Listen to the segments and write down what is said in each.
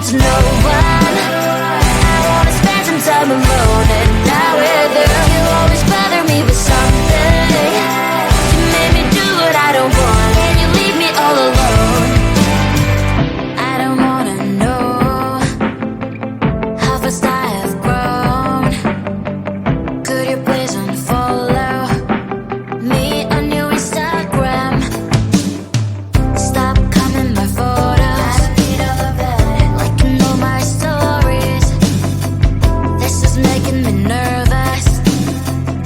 to no one. I wanna spend some time alone, and now with you, you always bother me with something. You made me do what I don't want, and you leave me all alone. I don't wanna know how fast I have grown. Could you please unfollow me on your Instagram? Stop coming my photos, like you know my stories. This is making me nervous.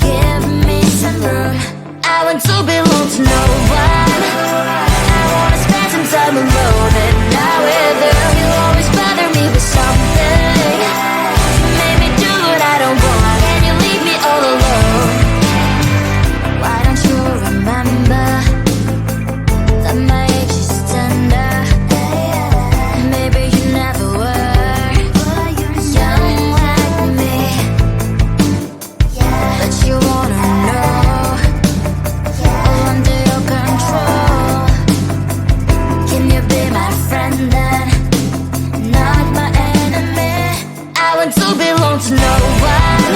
Give me some room. I want to belong to no one. I wanna spend some time alone, and now with you, you always bother me with something. You made me do what I don't want, and you leave me all alone. Why don't you remember that my age is tender? Maybe you never were young like me, but you wanna know all under your control. Can you be my friend then, not my enemy? I want to belong to no one.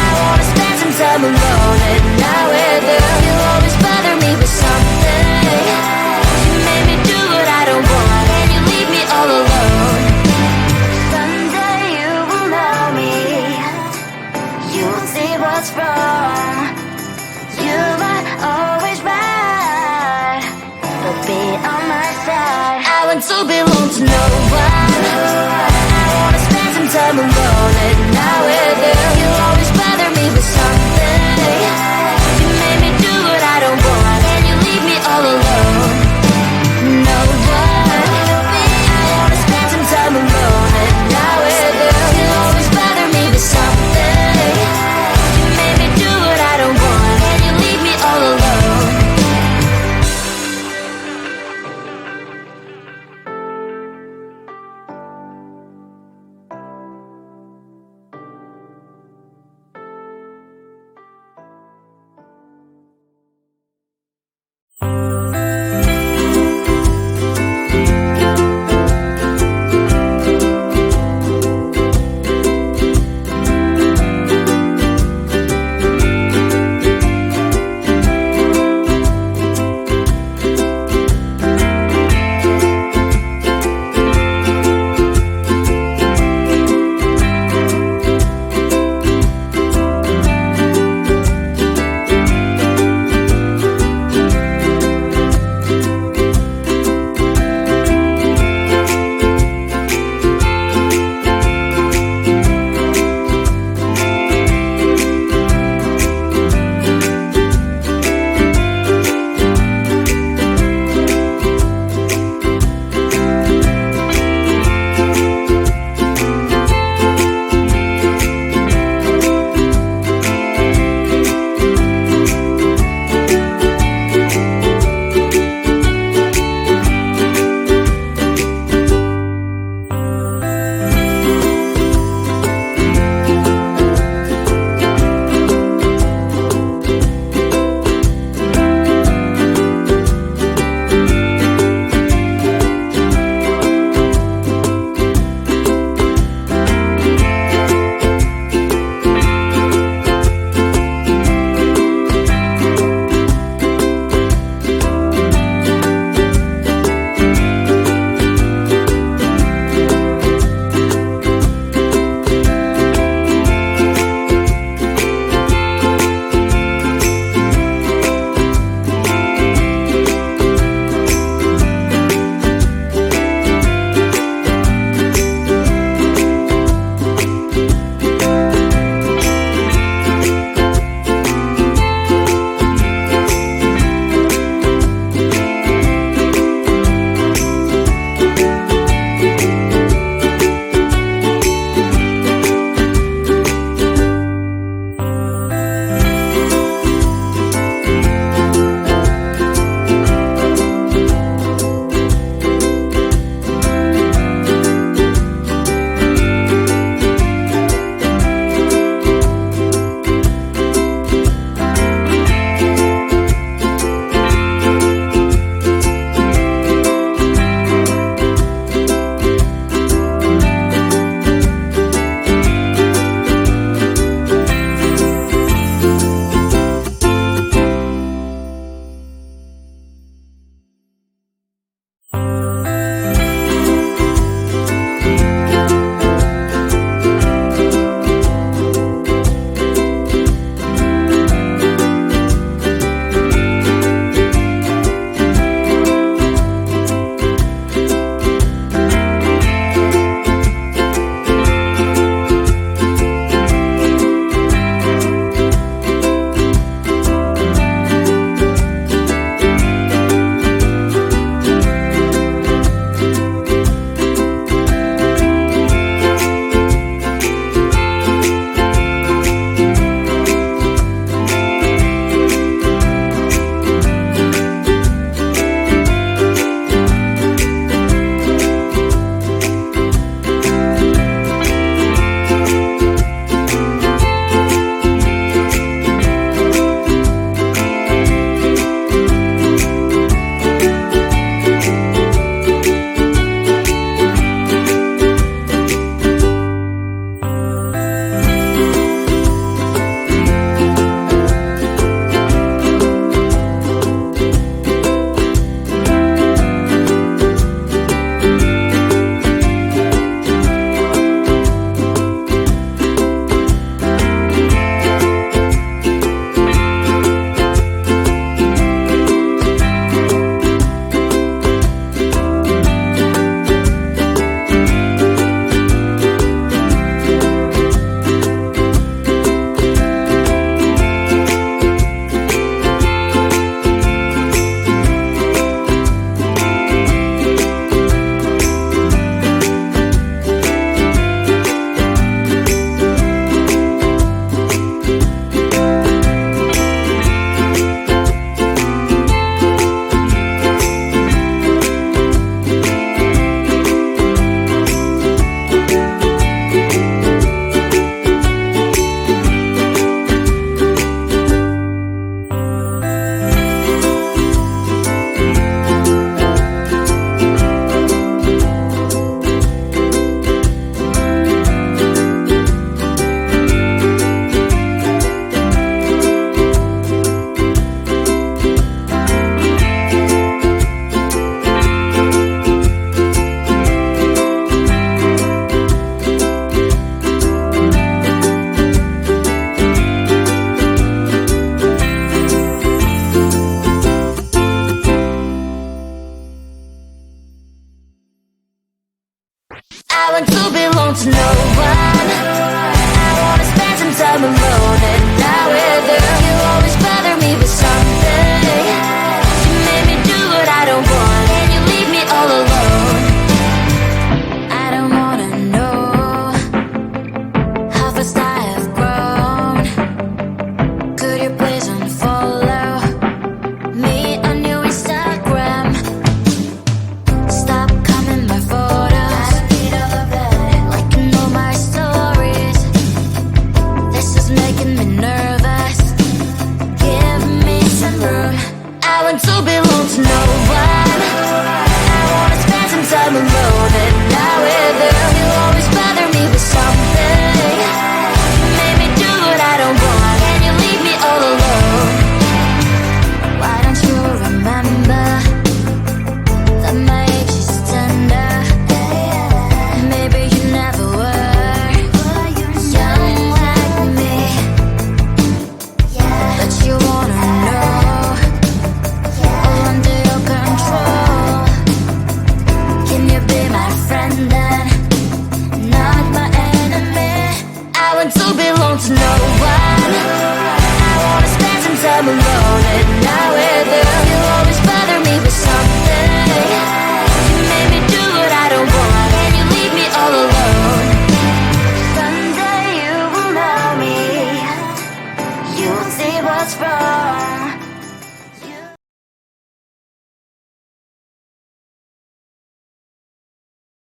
I wanna spend some time alone, and now with you, you always bother me with something. You made me do what I don't want, and you leave me all alone. Someday you will know me, you will see what's wrong. You might always right, but be on my side. I want to be